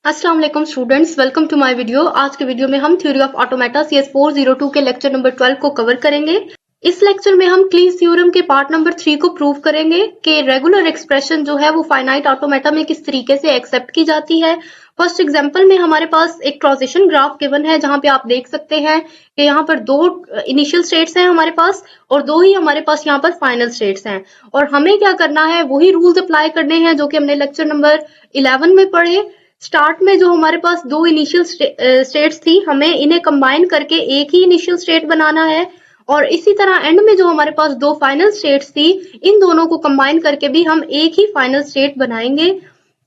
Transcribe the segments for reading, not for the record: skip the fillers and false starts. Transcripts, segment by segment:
अस्सलाम वालेकुम students, welcome to my video. आज के वीडियो में हम थ्योरी ऑफ ऑटोमेटा CS 402 के लेक्चर नंबर 12 को कवर करेंगे। इस लेक्चर में हम क्लीज थ्योरम के पार्ट नंबर 3 को प्रूव करेंगे कि रेगुलर एक्सप्रेशन जो है वो फाइनाइट ऑटोमेटा में किस तरीके से एक्सेप्ट की जाती है। फर्स्ट एग्जांपल में हमारे पास एक ट्रांजिशन ग्राफ गिवन है जहां पे आप देख सकते हैं कि यहाँ पर दो इनिशियल स्टेट्स हैं हमारे पास और दो ही हमारे पास यहाँ पर फाइनल स्टेट्स हैं, और हमें क्या करना है, वही रूल्स अप्लाई करने हैं जो कि हमने लेक्चर नंबर 11 में पढ़े। स्टार्ट में जो हमारे पास दो इनिशियल स्टेट्स थी, हमें इन्हें कंबाइन करके एक ही इनिशियल स्टेट बनाना है, और इसी तरह एंड में जो हमारे पास दो फाइनल स्टेट्स थी, इन दोनों को कंबाइन करके भी हम एक ही फाइनल स्टेट बनाएंगे।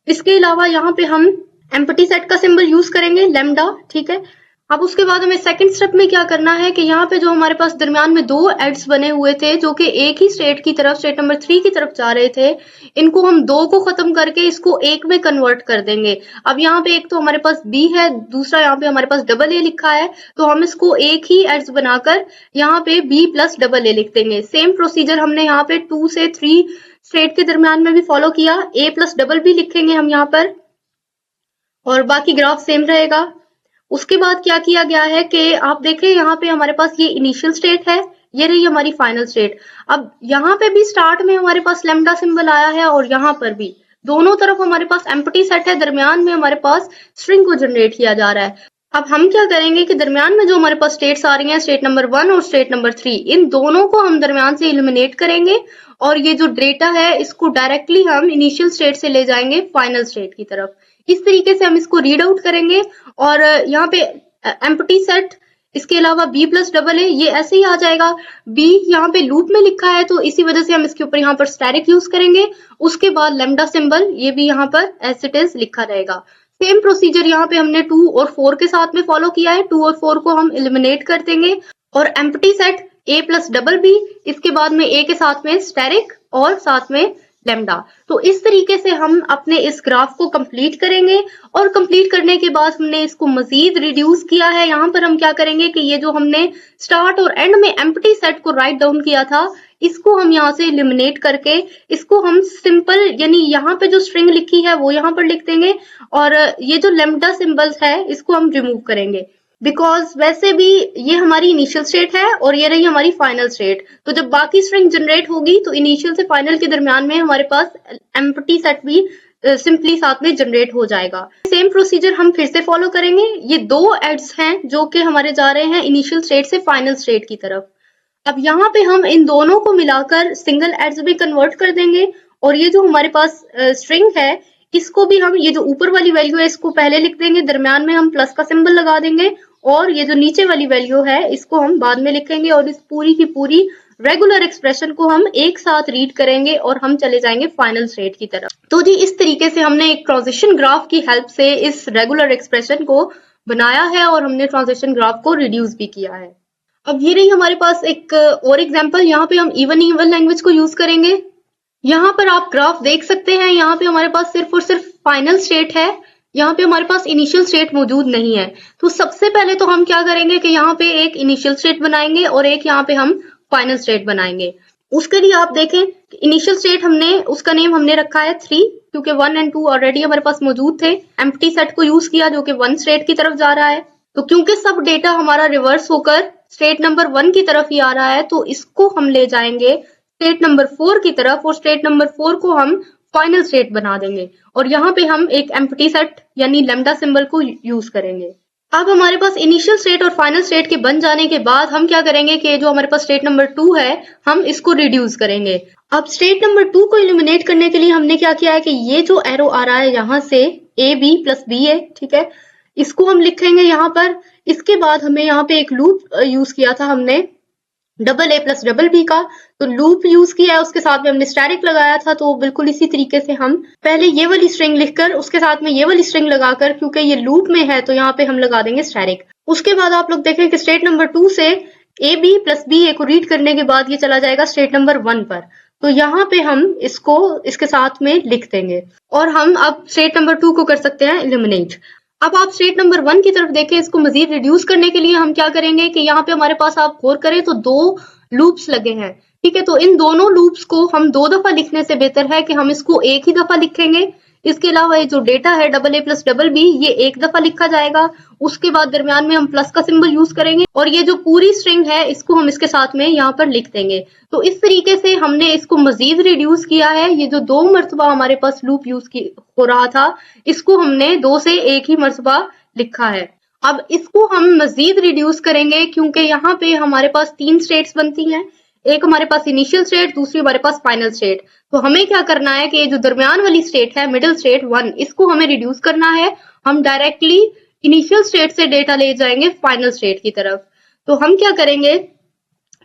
इसके अलावा यहाँ पे हम एम्प्टी सेट का सिंबल यूज करेंगे, लैम्डा, ठीक है। अब उसके बाद हमें सेकंड स्टेप में क्या करना है कि यहाँ पे जो हमारे पास दरमियान में दो एड्स बने हुए थे जो कि एक ही स्टेट की तरफ, स्टेट नंबर 3 की तरफ जा रहे थे, इनको हम दो को खत्म करके इसको एक में कन्वर्ट कर देंगे। अब यहाँ पे एक तो हमारे पास B है, दूसरा यहाँ पे हमारे पास डबल A लिखा है, तो हम इसको एक ही एड्स बनाकर यहाँ पे B प्लस डबल A लिख देंगे। सेम प्रोसीजर हमने यहाँ पे 2 से 3 स्टेट के दरमियान में भी फॉलो किया। A प्लस डबल B लिखेंगे हम यहाँ पर, और बाकी ग्राफ सेम रहेगा। उसके बाद क्या किया गया है कि आप देखें यहाँ पे हमारे पास ये इनिशियल स्टेट है, ये रही हमारी फाइनल स्टेट। अब यहाँ पे भी स्टार्ट में हमारे पास लैम्डा सिंबल आया है और यहाँ पर भी दोनों तरफ हमारे पास एम्प्टी सेट है, दरमियान में हमारे पास स्ट्रिंग को जनरेट किया जा रहा है। अब हम क्या करेंगे कि दरमियान में जो हमारे पास स्टेट्स आ रही हैं, स्टेट नंबर 1 और स्टेट नंबर 3, इन दोनों को हम दरमियान से इलिमिनेट करेंगे, और ये जो डेटा है इसको डायरेक्टली हम इनिशियल स्टेट से ले जाएंगे फाइनल स्टेट की तरफ। इस तरीके से हम इसको रीड आउट करेंगे, और यहाँ पे एम्प्टी सेट, इसके अलावा B प्लस डबल A, ये ऐसे ही आ जाएगा। B यहाँ पे लूप में लिखा है तो इसी वजह से हम इसके ऊपर यहाँ पर स्टैटिक यूज करेंगे। उसके बाद लैम्डा सिंबल, ये भी यहाँ पर एज इट इज लिखा रहेगा। सेम प्रोसीजर यहाँ पे हमने 2 और 4 के साथ में फॉलो किया है। 2 और 4 को हम एलिमिनेट कर देंगे, और empty set A plus double B, इसके बाद में A के साथ में स्टैटिक और साथ में लैम्डा। तो इस तरीके से हम अपने इस ग्राफ को कंप्लीट करेंगे, और कंप्लीट करने के बाद हमने इसको मजीद रिड्यूस किया है। यहाँ पर हम क्या करेंगे कि ये जो हमने स्टार्ट और एंड में एम्प्टी सेट को राइट डाउन किया था, इसको हम यहाँ से एलिमिनेट करके इसको हम सिंपल, यानी यहाँ पे जो स्ट्रिंग लिखी है वो यहाँ पर लिख देंगे, और ये जो लैम्डा सिंबल्स है इसको हम रिमूव करेंगे, बिकॉज वैसे भी ये हमारी इनिशियल स्टेट है और ये रही हमारी फाइनल स्टेट। तो जब बाकी स्ट्रिंग जनरेट होगी तो इनिशियल से फाइनल के दरमियान में हमारे पास एम्प्टी सेट भी सिंपली साथ में जनरेट हो जाएगा। सेम प्रोसीजर हम फिर से फॉलो करेंगे। ये दो एड्स हैं जो कि हमारे जा रहे हैं इनिशियल स्टेट से फाइनल स्टेट की तरफ। अब यहाँ पे हम इन दोनों को मिलाकर सिंगल एड्स में कन्वर्ट कर देंगे, और ये जो हमारे पास स्ट्रिंग है इसको भी हम, ये जो ऊपर वाली वैल्यू है इसको पहले लिख देंगे, दरमियान में हम प्लस का सिंबल लगा देंगे, और ये जो नीचे वाली वैल्यू है इसको हम बाद में लिखेंगे, और इस पूरी की पूरी रेगुलर एक्सप्रेशन को हम एक साथ रीड करेंगे और हम चले जाएंगे फाइनल स्टेट की तरफ। तो जी इस तरीके से हमने एक ट्रांजिशन ग्राफ की हेल्प से इस रेगुलर एक्सप्रेशन को बनाया है, और हमने ट्रांजिशन ग्राफ को रिड्यूस भी किया है। अब ये रही हमारे पास एक और एग्जाम्पल। यहाँ पे हम इवन लैंग्वेज को यूज करेंगे। यहाँ पर आप ग्राफ देख सकते हैं, यहाँ पे हमारे पास सिर्फ और सिर्फ फाइनल स्टेट है, यहाँ पे हमारे पास इनिशियल स्टेट मौजूद नहीं है। तो सबसे पहले तो हम क्या करेंगे कि यहाँ पे एक इनिशियल स्टेट बनाएंगे और एक यहाँ पे हम फाइनल स्टेट बनाएंगे। उसके लिए आप देखें, इनिशियल स्टेट हमने, उसका नेम हमने रखा है 3, क्योंकि 1 और 2 ऑलरेडी हमारे पास मौजूद थे। एम्प्टी सेट को यूज किया जो कि 1 स्टेट की तरफ जा रहा है। तो क्योंकि सब डेटा हमारा रिवर्स होकर स्टेट नंबर 1 की तरफ ही आ रहा है, तो इसको हम ले जाएंगे स्टेट नंबर 4 की तरफ, और स्टेट नंबर 4 को हम फाइनल स्टेट बना देंगे, और यहाँ पे हम एक एम्प्टी सेट यानी लैम्डा सिंबल को यूज करेंगे। अब हमारे पास इनिशियल स्टेट और फाइनल स्टेट के बन जाने के बाद हम क्या करेंगे कि जो हमारे पास स्टेट नंबर 2 है हम इसको रिड्यूस करेंगे। अब स्टेट नंबर 2 को एलिमिनेट करने के लिए हमने क्या किया है कि ये जो एरो आ रहा है यहाँ से AB प्लस BA, ठीक है, इसको हम लिखेंगे यहाँ पर। इसके बाद हमें यहाँ पे एक लूप यूज किया था हमने, double A plus double B का, तो लूप यूज किया है, उसके साथ में हमने स्टैटिक लगाया था। तो बिल्कुल इसी तरीके से हम पहले ये वाली स्ट्रिंग लिखकर उसके साथ में ये वाली स्ट्रिंग लगाकर, क्योंकि ये लूप में है तो यहाँ पे हम लगा देंगे स्टैटिक। उसके बाद आप लोग देखें कि स्टेट नंबर 2 से AB प्लस BA को रीड करने के बाद ये चला जाएगा स्टेट नंबर 1 पर, तो यहाँ पे हम इसको इसके साथ में लिख देंगे, और हम अब स्टेट नंबर 2 को कर सकते हैं एलिमिनेट। अब आप स्टेट नंबर 1 की तरफ देखें, इसको मजीद रिड्यूस करने के लिए हम क्या करेंगे कि यहाँ पे हमारे पास आप गौर करें तो 2 लूप्स लगे हैं, ठीक है। तो इन दोनों लूप्स को हम 2 दफा लिखने से बेहतर है कि हम इसको एक ही दफा लिखेंगे। इसके अलावा ये जो डेटा है double A plus double B ये एक दफा लिखा जाएगा, उसके बाद दरमियान में हम प्लस का सिंबल यूज करेंगे और ये जो पूरी स्ट्रिंग है इसको हम इसके साथ में यहाँ पर लिख देंगे। तो इस तरीके से हमने इसको मजीद रिड्यूस किया है। ये जो 2 मरतबा हमारे पास लूप यूज हो रहा था इसको हमने 2 से 1 ही मरतबा लिखा है। अब इसको हम मजीद रिड्यूस करेंगे क्योंकि यहाँ पे हमारे पास 3 स्टेट्स बनती हैं, एक हमारे पास इनिशियल स्टेट, दूसरी हमारे पास फाइनल स्टेट। तो हमें क्या करना है कि ये जो दरमियान वाली स्टेट है मिडिल स्टेट 1 इसको हमें रिड्यूस करना है। हम डायरेक्टली इनिशियल स्टेट से डेटा ले जाएंगे फाइनल स्टेट की तरफ। तो हम क्या करेंगे,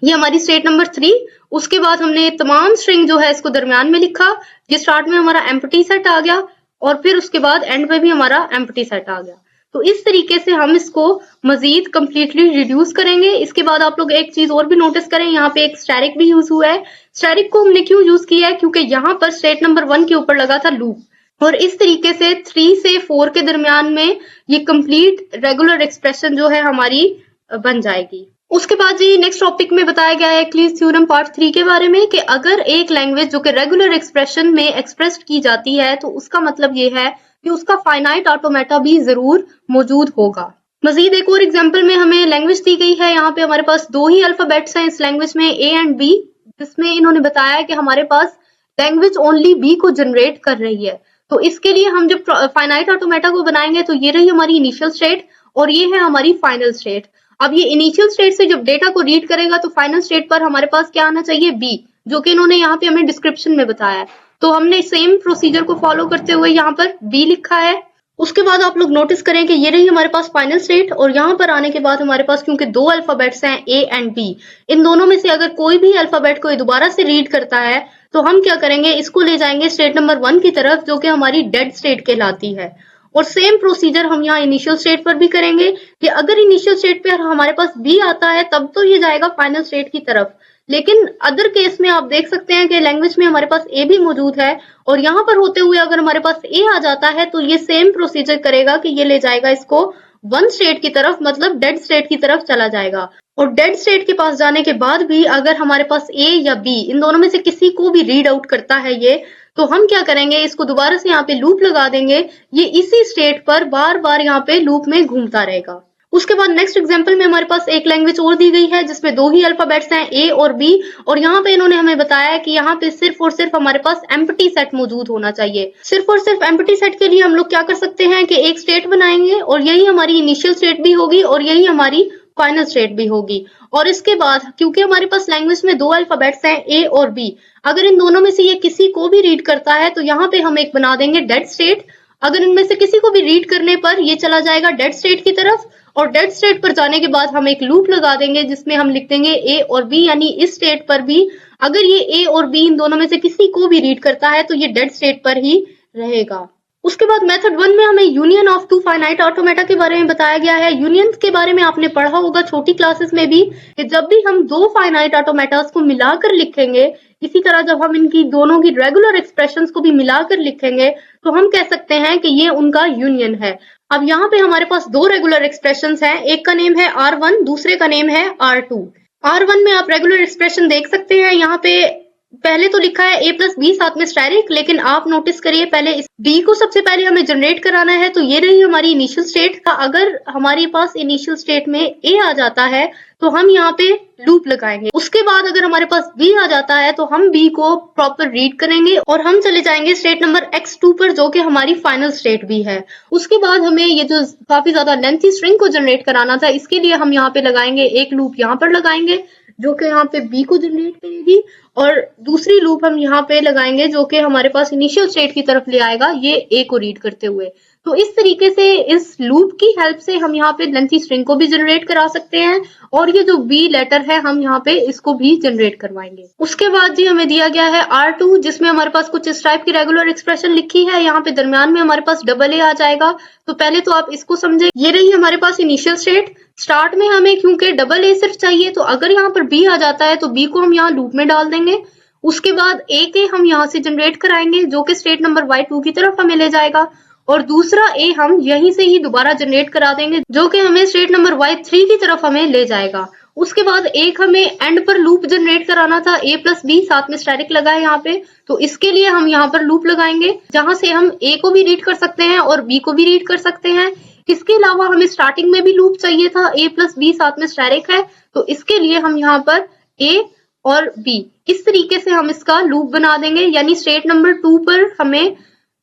ये हमारी स्टेट नंबर 3, उसके बाद हमने तमाम स्ट्रिंग जो है इसको दरमियान में लिखा। ये स्टार्ट में हमारा एम्प्टी सेट आ गया और फिर उसके बाद एंड में भी हमारा एम्प्टी सेट आ गया। तो इस तरीके से हम इसको मजीद कंप्लीटली रिड्यूस करेंगे। इसके बाद आप लोग एक चीज और भी नोटिस करें, यहाँ पे एक स्टैरिक भी यूज हुआ है। स्टैरिक को हमने क्यों यूज किया है, क्योंकि यहाँ पर स्टेट नंबर 1 के ऊपर लगा था लूप और इस तरीके से 3 से 4 के दरमियान में ये कंप्लीट रेगुलर एक्सप्रेशन जो है हमारी बन जाएगी। उसके बाद जी नेक्स्ट टॉपिक में बताया गया है क्लीज थ्योरम पार्ट 3 के बारे में कि अगर एक लैंग्वेज जो कि रेगुलर एक्सप्रेशन में एक्सप्रेस की जाती है तो उसका मतलब ये है कि उसका फाइनाइट ऑटोमेटा भी जरूर मौजूद होगा। मजीद एक और एग्जांपल में हमें लैंग्वेज दी गई है। यहाँ पे हमारे पास 2 ही अल्फाबेट्स हैं इस लैंग्वेज में, ए एंड बी, जिसमें इन्होंने बताया कि हमारे पास लैंग्वेज ओनली बी को जनरेट कर रही है। तो इसके लिए हम जब फाइनाइट ऑटोमेटा को बनाएंगे तो ये रही हमारी इनिशियल स्टेट और ये है हमारी फाइनल स्टेट। अब ये इनिशियल स्टेट से जब डेटा को रीड करेगा तो फाइनल स्टेट पर हमारे पास क्या आना चाहिए, बी, जो कि इन्होंने यहाँ पे हमें डिस्क्रिप्शन में बताया है। तो हमने सेम प्रोसीजर को फॉलो करते हुए यहाँ पर बी लिखा है। उसके बाद आप लोग नोटिस करें कि ये रही हमारे पास फाइनल स्टेट और यहाँ पर आने के बाद हमारे पास क्योंकि 2 अल्फाबेट्स हैं ए एंड बी, इन दोनों में से अगर कोई भी अल्फाबेट को दोबारा से रीड करता है तो हम क्या करेंगे, इसको ले जाएंगे स्टेट नंबर 1 की तरफ जो कि हमारी डेड स्टेट कहलाती है। और सेम प्रोसीजर हम यहाँ इनिशियल स्टेट पर भी करेंगे कि अगर इनिशियल स्टेट पे हमारे पास बी आता है तब तो ये जाएगा फाइनल स्टेट की तरफ, लेकिन अदर केस में आप देख सकते हैं कि लैंग्वेज में हमारे पास ए भी मौजूद है और यहाँ पर होते हुए अगर हमारे पास ए आ जाता है तो ये सेम प्रोसीजर करेगा कि ये ले जाएगा इसको 1 स्टेट की तरफ, मतलब डेड स्टेट की तरफ चला जाएगा। और डेड स्टेट के पास जाने के बाद भी अगर हमारे पास ए या बी इन दोनों में से किसी को भी रीड आउट करता है ये, तो हम क्या करेंगे, इसको दोबारा से यहाँ पे लूप लगा देंगे। ये इसी स्टेट पर बार बार यहाँ पे लूप में घूमता रहेगा। उसके बाद नेक्स्ट एग्जांपल में हमारे पास एक लैंग्वेज और दी गई है जिसमें 2 ही अल्फाबेट्स हैं ए और बी और यहाँ पे इन्होंने हमें बताया है कि यहाँ पे सिर्फ और सिर्फ हमारे पास एम्प्टी सेट मौजूद होना चाहिए। सिर्फ और सिर्फ एम्प्टी सेट के लिए हम लोग क्या कर सकते हैं कि एक स्टेट बनाएंगे और यही हमारी इनिशियल स्टेट भी होगी और यही हमारी फाइनल स्टेट भी होगी। और इसके बाद क्योंकि हमारे पास लैंग्वेज में 2 अल्फाबेट्स हैं ए और बी, अगर इन दोनों में से ये किसी को भी रीड करता है तो यहाँ पे हम एक बना देंगे डेड स्टेट। अगर इनमें से किसी को भी रीड करने पर ये चला जाएगा डेड स्टेट की तरफ और डेड स्टेट पर जाने के बाद हम एक लूप लगा देंगे जिसमें हम लिख देंगे ए और बी, यानी इस स्टेट पर भी अगर ये ए और बी इन दोनों में से किसी को भी रीड करता है तो ये डेड स्टेट पर ही रहेगा। उसके बाद मेथड 1 में हमें यूनियन ऑफ 2 फाइनाइट ऑटोमेटा के बारे में बताया गया है। यूनियन के बारे में आपने पढ़ा होगा छोटी क्लासेस में भी कि जब भी हम 2 फाइनाइट ऑटोमेटास को मिलाकर लिखेंगे, इसी तरह जब हम इनकी दोनों की रेगुलर एक्सप्रेशंस को भी मिलाकर लिखेंगे तो हम कह सकते हैं कि ये उनका यूनियन है। अब यहाँ पे हमारे पास 2 रेगुलर एक्सप्रेशंस हैं, एक का नेम है R1, दूसरे का नेम है R2। R1 में आप रेगुलर एक्सप्रेशन देख सकते हैं, यहाँ पे पहले तो लिखा है a प्लस बी साथ में स्टैरिक, लेकिन आप नोटिस करिए पहले इस b को सबसे पहले हमें जनरेट कराना है। तो ये रही हमारी इनिशियल स्टेट का, अगर हमारे पास इनिशियल स्टेट में a आ जाता है तो हम यहाँ पे लूप लगाएंगे। उसके बाद अगर हमारे पास b आ जाता है तो हम b को प्रॉपर रीड करेंगे और हम चले जाएंगे स्टेट नंबर x2 पर जो कि हमारी फाइनल स्टेट भी है। उसके बाद हमें ये जो काफी ज्यादा लेंथी स्ट्रिंग को जनरेट कराना था, इसके लिए हम यहाँ पे लगाएंगे एक लूप, यहाँ पर लगाएंगे जो कि यहाँ पे b को जनरेट करेगी और दूसरी लूप हम यहाँ पे लगाएंगे जो कि हमारे पास इनिशियल स्टेट की तरफ ले आएगा ये a को रीड करते हुए। तो इस तरीके से इस लूप की हेल्प से हम यहाँ पे लेंथी स्ट्रिंग को भी जनरेट करा सकते हैं और ये जो b लेटर है हम यहाँ पे इसको भी जनरेट करवाएंगे। उसके बाद जी हमें दिया गया है R2 जिसमें हमारे पास कुछ इस टाइप की रेगुलर एक्सप्रेशन लिखी है। यहाँ पे दरमियान में हमारे पास डबल a आ जाएगा। तो पहले तो आप इसको समझे, ये रही हमारे पास इनिशियल स्टेट। स्टार्ट में हमें क्योंकि डबल a सिर्फ चाहिए तो अगर यहाँ पर b आ जाता है तो b को हम यहाँ लूप में डाल देंगे। उसके बाद a के हम यहाँ से जनरेट कराएंगे जो कि स्टेट नंबर y2 की तरफ हमें ले जाएगा और दूसरा a हम यहीं से ही दोबारा जनरेट करा देंगे जो कि हमें स्टेट नंबर y3 की तरफ हमें ले जाएगा। उसके बाद एक हमें एंड पर लूप जनरेट कराना था, a प्लस बी, साथ में स्टैटिक लगा है यहाँ पे, तो इसके लिए हम यहाँ पर लूप लगाएंगे जहां से हम a को भी रीड कर सकते हैं और b को भी रीड कर सकते हैं। इसके अलावा हमें स्टार्टिंग में भी लूप चाहिए था, a प्लस बी साथ में स्टैटिक है, तो इसके लिए हम यहाँ पर a और b इस तरीके से हम इसका लूप बना देंगे। यानी स्टेट नंबर 2 पर हमें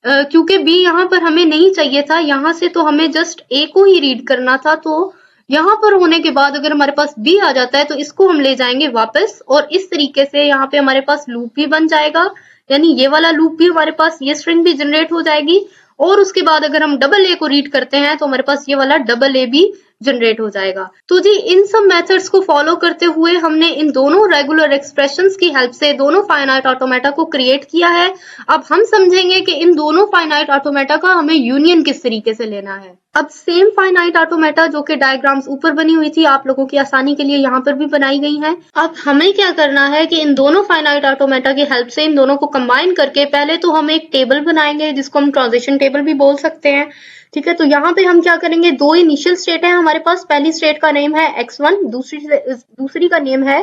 क्योंकि b यहाँ पर हमें नहीं चाहिए था, यहाँ से तो हमें जस्ट a को ही रीड करना था, तो यहाँ पर होने के बाद अगर हमारे पास b आ जाता है तो इसको हम ले जाएंगे वापस और इस तरीके से यहाँ पे हमारे पास लूप भी बन जाएगा। यानी ये वाला लूप भी हमारे पास, ये स्ट्रिंग भी जनरेट हो जाएगी और उसके बाद अगर हम डबल ए को रीड करते हैं तो हमारे पास ये वाला डबल ए भी जनरेट हो जाएगा। तो जी इन सब मेथड्स को फॉलो करते हुए हमने इन दोनों रेगुलर एक्सप्रेशंस की हेल्प से दोनों फाइनाइट ऑटोमेटा को क्रिएट किया है। अब हम समझेंगे कि इन दोनों फाइनाइट ऑटोमेटा का हमें यूनियन किस तरीके से लेना है। अब सेम फाइनाइट ऑटोमेटा जो कि डायग्राम्स ऊपर बनी हुई थी, आप लोगों की आसानी के लिए यहाँ पर भी बनाई गई हैं। अब हमें क्या करना है कि इन दोनों फाइनाइट ऑटोमेटा की हेल्प से इन दोनों को कंबाइन करके पहले तो हम एक टेबल बनाएंगे जिसको हम ट्रांजिशन टेबल भी बोल सकते हैं। ठीक है, तो यहाँ पे हम क्या करेंगे, दो इनिशियल स्टेट है हमारे पास। पहली स्टेट का नेम है x1, दूसरी का नेम है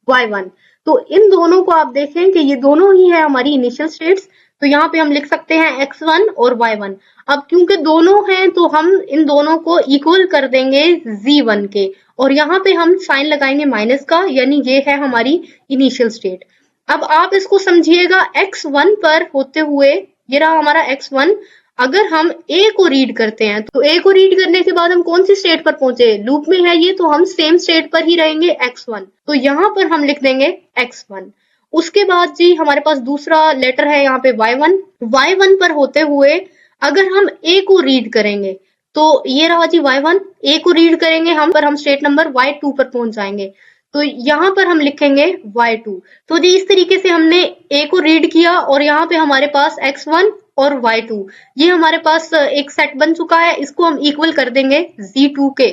y1। तो इन दोनों को आप देखें कि ये दोनों ही है हमारी इनिशियल स्टेट्स, तो यहाँ पे हम लिख सकते हैं x1 और y1। अब क्योंकि दोनों हैं तो हम इन दोनों को इक्वल कर देंगे z1 के और यहाँ पे हम साइन लगाएंगे माइनस का, यानी ये है हमारी इनिशियल स्टेट। अब आप इसको समझिएगा, x1 पर होते हुए ये रहा हमारा x1। अगर हम a को रीड करते हैं तो a को रीड करने के बाद हम कौन सी स्टेट पर पहुंचे, लूप में है ये, तो हम सेम स्टेट पर ही रहेंगे x1, तो यहाँ पर हम लिख देंगे x1। उसके बाद जी हमारे पास दूसरा लेटर है यहाँ पे y1 पर होते हुए अगर हम a को रीड करेंगे तो ये रहा जी y1, a को रीड करेंगे हम स्टेट नंबर y2 पर पहुंच जाएंगे, तो यहाँ पर हम लिखेंगे y2। तो जी इस तरीके से हमने a को रीड किया और यहाँ पे हमारे पास x1 और y2 ये हमारे पास एक सेट बन चुका है। इसको हम इक्वल कर देंगे z2 के,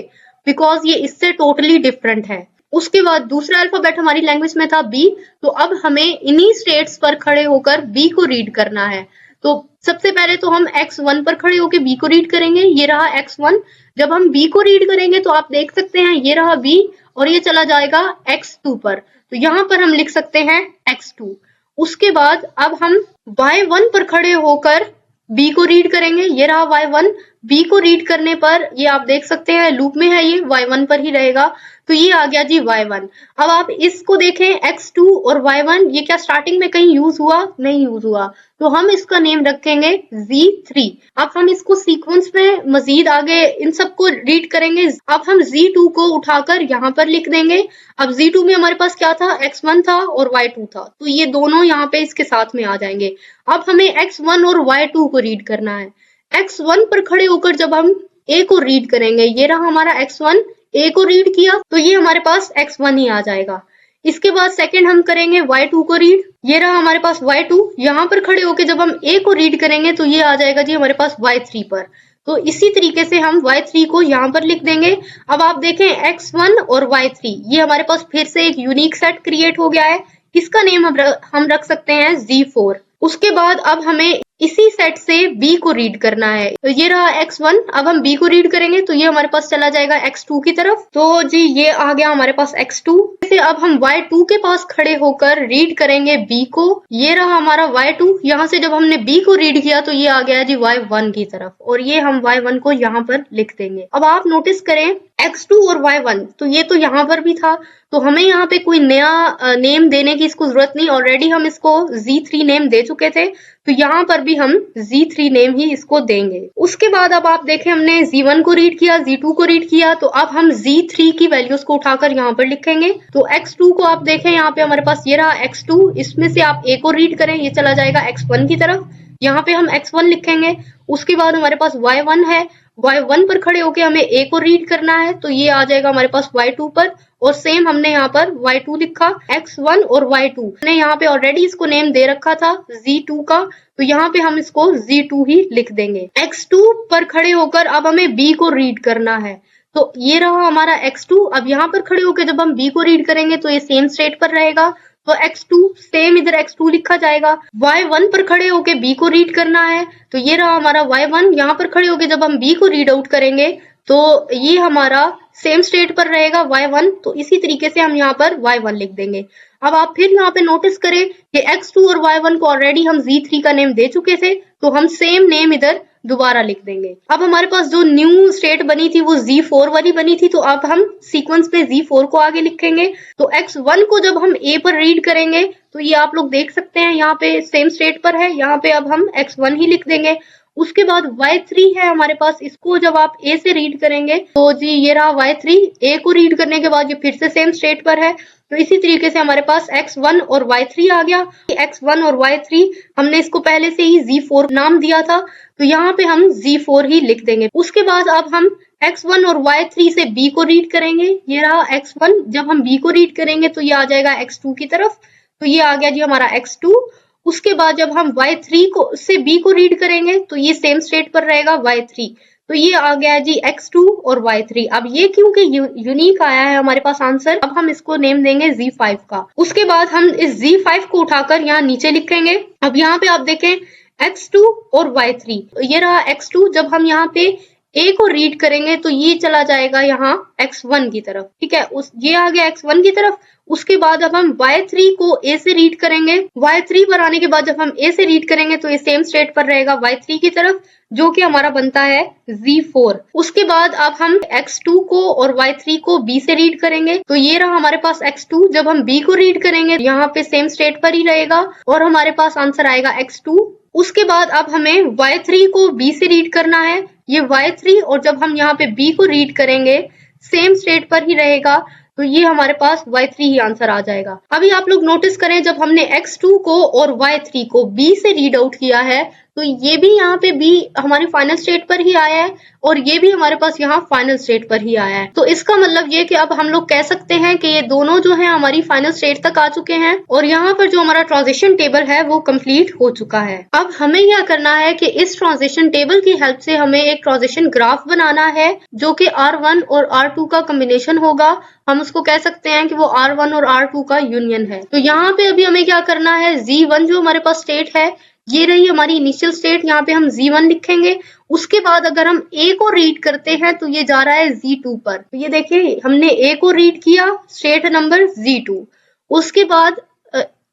बिकॉज ये इससे टोटली डिफरेंट है। उसके बाद दूसरा अल्फाबेट हमारी लैंग्वेज में था b, तो अब हमें इन्हीं स्टेट्स पर खड़े होकर b को रीड करना है। तो सबसे पहले तो हम x1 पर खड़े होकर b को रीड करेंगे, ये रहा x1। जब हम b को रीड करेंगे तो आप देख सकते हैं ये रहा b और ये चला जाएगा x2 पर, तो यहाँ पर हम लिख सकते हैं x2। उसके बाद अब हम y1 पर खड़े होकर b को रीड करेंगे, ये रहा y1। b को रीड करने पर ये आप देख सकते हैं लूप में है, ये y1 पर ही रहेगा, तो ये आ गया जी y1। अब आप इसको देखें x2 और y1 ये क्या स्टार्टिंग में कहीं यूज हुआ, नहीं यूज हुआ, तो हम इसका नेम रखेंगे z3। अब हम इसको सीक्वेंस में मजीद आगे इन सबको रीड करेंगे। अब हम z2 को उठाकर यहाँ पर लिख देंगे। अब z2 में हमारे पास क्या था, x1 था और y2 था, तो ये दोनों यहाँ पे इसके साथ में आ जाएंगे। अब हमें x1 और y2 को रीड करना है। x1 पर खड़े होकर जब हम a को रीड करेंगे, ये रहा हमारा x1, a को रीड किया तो ये हमारे पास x1 ही आ जाएगा। इसके बाद सेकंड हम करेंगे y2 को रीड, ये रहा हमारे पास y2। यहाँ पर खड़े होकर जब हम a को रीड करेंगे तो ये आ जाएगा जी हमारे पास y3 पर, तो इसी तरीके से हम y3 को यहाँ पर लिख देंगे। अब आप देखें x1 और y3 ये हमारे पास फिर से एक यूनिक सेट क्रिएट हो गया है, इसका नेम हम रख सकते हैं z4। उसके बाद अब हमें इसी सेट से b को रीड करना है, तो ये रहा x1। अब हम b को रीड करेंगे तो ये हमारे पास चला जाएगा x2 की तरफ, तो जी ये आ गया हमारे पास x2। से अब हम y2 के पास खड़े होकर रीड करेंगे b को, ये रहा हमारा y2। यहाँ से जब हमने b को रीड किया तो ये आ गया जी y1 की तरफ और ये हम y1 को यहाँ पर लिख देंगे। अब आप नोटिस करें x2 और y1 तो ये तो यहाँ पर भी था, तो हमें यहाँ पे कोई नया नेम देने की इसको जरूरत नहीं, ऑलरेडी हम इसको z3 नेम दे चुके थे, तो यहाँ पर भी हम z3 नेम ही इसको देंगे। उसके बाद अब आप देखें हमने z1 को रीड किया, z2 को रीड किया, तो अब हम z3 की वैल्यूज को उठाकर यहाँ पर लिखेंगे। तो x2 को आप देखें यहाँ पे हमारे पास ये रहा x2, इसमें से आप a को रीड करें, ये चला जाएगा x1 की तरफ, यहाँ पे हम x1 लिखेंगे। उसके बाद हमारे पास y1 है, y1 पर खड़े होके हमें a को रीड करना है, तो ये आ जाएगा हमारे पास y2 पर, और सेम हमने यहाँ पर y2 लिखा, x1 और y2 हमने यहाँ पे ऑलरेडी इसको नेम दे रखा था z2 का, तो यहाँ पे हम इसको z2 ही लिख देंगे। x2 पर खड़े होकर अब हमें b को रीड करना है, तो ये रहा हमारा x2। अब यहाँ पर खड़े होकर जब हम b को रीड करेंगे तो ये सेम स्टेट पर रहेगा, तो x2 सेम इधर x2 लिखा जाएगा। y1 पर खड़े होके b को रीड करना है, तो ये रहा हमारा y1। यहाँ पर खड़े होके जब हम b को रीड आउट करेंगे तो ये हमारा सेम स्टेट पर रहेगा y1, तो इसी तरीके से हम यहाँ पर y1 लिख देंगे। अब आप फिर यहाँ पे नोटिस करें कि x2 और y1 को ऑलरेडी हम z3 का नेम दे चुके थे, तो हम सेम नेम इधर दोबारा लिख देंगे। अब हमारे पास जो न्यू स्टेट बनी थी वो z4 वाली बनी थी, तो अब हम सीक्वेंस पे z4 को आगे लिखेंगे। तो x1 को जब हम a पर रीड करेंगे तो ये आप लोग देख सकते हैं यहाँ पे सेम स्टेट पर है, यहाँ पे अब हम x1 ही लिख देंगे। उसके बाद y3 है हमारे पास, इसको जब आप a से रीड करेंगे तो जी ये रहा y3, a को रीड करने के बाद ये फिर से सेम स्टेट पर है, तो इसी तरीके से हमारे पास x1 और y3 आ गया। x1 और y3 हमने इसको पहले से ही z4 नाम दिया था, तो यहाँ पे हम z4 ही लिख देंगे। उसके बाद अब हम x1 और y3 से b को रीड करेंगे, ये रहा x1, जब हम b को रीड करेंगे तो ये आ जाएगा x2 की तरफ, तो ये आ गया जी हमारा x2। उसके बाद जब हम y3 को से b को रीड करेंगे तो ये सेम स्टेट पर रहेगा y3, तो ये आ गया जी x2 और y3। अब ये क्योंकि यूनिक आया है हमारे पास आंसर, अब हम इसको नेम देंगे z5 का। उसके बाद हम इस z5 को उठाकर यहाँ नीचे लिखेंगे। अब यहाँ पे आप देखें x2 और y3, ये रहा x2, जब हम यहाँ पे a को रीड करेंगे तो ये चला जाएगा यहाँ x1 की तरफ, ठीक है, ये आ गया x1 की तरफ। उसके बाद अब हम y3 को a से रीड करेंगे, y3 पर आने के बाद जब हम a से रीड करेंगे तो ये सेम स्टेट पर रहेगा y3 की तरफ, जो कि हमारा बनता है z4। उसके बाद अब हम x2 को और y3 को b से रीड करेंगे, तो ये रहा हमारे पास x2, जब हम b को रीड करेंगे यहाँ पे सेम स्टेट पर ही रहेगा और हमारे पास आंसर आएगा x2। उसके बाद अब हमें y3 को b से रीड करना है, ये y3, और जब हम यहाँ पे b को रीड करेंगे सेम स्टेट पर ही रहेगा, तो ये हमारे पास y3 ही आंसर आ जाएगा। अभी आप लोग नोटिस करें, जब हमने x2 को और y3 को b से रीड आउट किया है तो ये भी यहाँ पे b हमारी फाइनल स्टेट पर ही आया है और ये भी हमारे पास यहाँ फाइनल स्टेट पर ही आया है। तो इसका मतलब ये कि अब हम लोग कह सकते हैं कि ये दोनों जो है हमारी फाइनल स्टेट तक आ चुके हैं और यहाँ पर जो हमारा ट्रांजिशन टेबल है वो कंप्लीट हो चुका है। अब हमें क्या करना है कि इस ट्रांजिशन टेबल की हेल्प से हमें एक ट्रांजिशन ग्राफ बनाना है जो कि R1 और R2 का कॉम्बिनेशन होगा। हम उसको कह सकते हैं कि वो R1 और R2 का यूनियन है। तो यहाँ पे अभी हमें क्या करना है, Z1 जो हमारे पास स्टेट है, ये रही हमारी इनिशियल स्टेट, यहाँ पे हम Z1 लिखेंगे। उसके बाद अगर हम A को रीड करते हैं तो ये जा रहा है Z2 पर, तो ये देखिए हमने A को रीड किया, स्टेट नंबर Z2। उसके बाद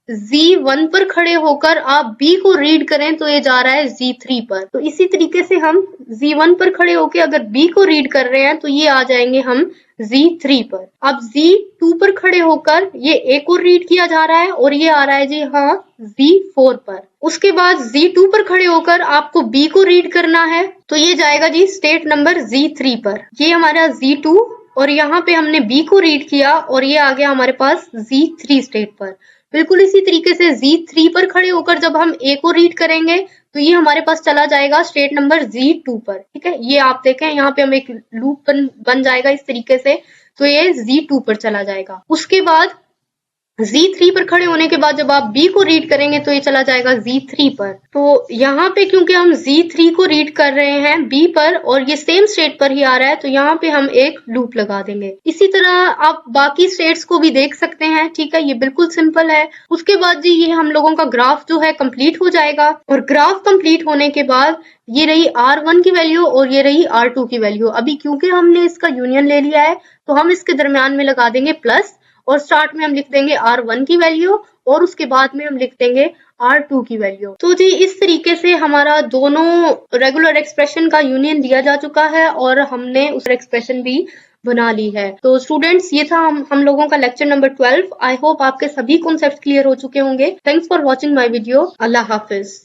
Z1 पर खड़े होकर आप B को रीड करें तो ये जा रहा है Z3 पर। तो इसी तरीके से हम Z1 पर खड़े होकर अगर B को रीड कर रहे हैं तो ये आ जाएंगे हम Z3 पर। अब Z2 पर खड़े होकर ये A को रीड किया जा रहा है और ये आ रहा है जी हाँ Z4 पर। उसके बाद Z2 पर खड़े होकर आपको B को रीड करना है तो ये जाएगा जी स्टेट नंबर Z3 पर। ये हमारा Z2 और यहाँ पे हमने B को रीड किया और ये आ गया हमारे पास Z3 स्टेट पर। बिल्कुल इसी तरीके से Z3 पर खड़े होकर जब हम A को रीड करेंगे तो ये हमारे पास चला जाएगा स्टेट नंबर Z2 पर, ठीक है। ये आप देखें यहाँ पे हम एक लूप बन जाएगा इस तरीके से, तो ये Z2 पर चला जाएगा। उसके बाद Z3 पर खड़े होने के बाद जब आप B को रीड करेंगे तो ये चला जाएगा Z3 पर। तो यहाँ पे क्योंकि हम Z3 को रीड कर रहे हैं B पर और ये सेम स्टेट पर ही आ रहा है तो यहाँ पे हम एक लूप लगा देंगे। इसी तरह आप बाकी स्टेट्स को भी देख सकते हैं, ठीक है, ये बिल्कुल सिंपल है। उसके बाद जी ये हम लोगों का ग्राफ जो है कंप्लीट हो जाएगा और ग्राफ कंप्लीट होने के बाद ये रही R1 की वैल्यू और ये रही R2 की वैल्यू। अभी क्योंकि हमने इसका यूनियन ले लिया है तो हम इसके दरमियान में लगा देंगे प्लस और स्टार्ट में हम लिख देंगे R1 की वैल्यू और उसके बाद में हम लिख देंगे R2 की वैल्यू। तो जी इस तरीके से हमारा दोनों रेगुलर एक्सप्रेशन का यूनियन दिया जा चुका है और हमने उस एक्सप्रेशन भी बना ली है। तो स्टूडेंट्स ये था हम लोगों का लेक्चर नंबर 12। आई होप आपके सभी कॉन्सेप्ट क्लियर हो चुके होंगे। Thanks for watching my video. Allah Hafiz.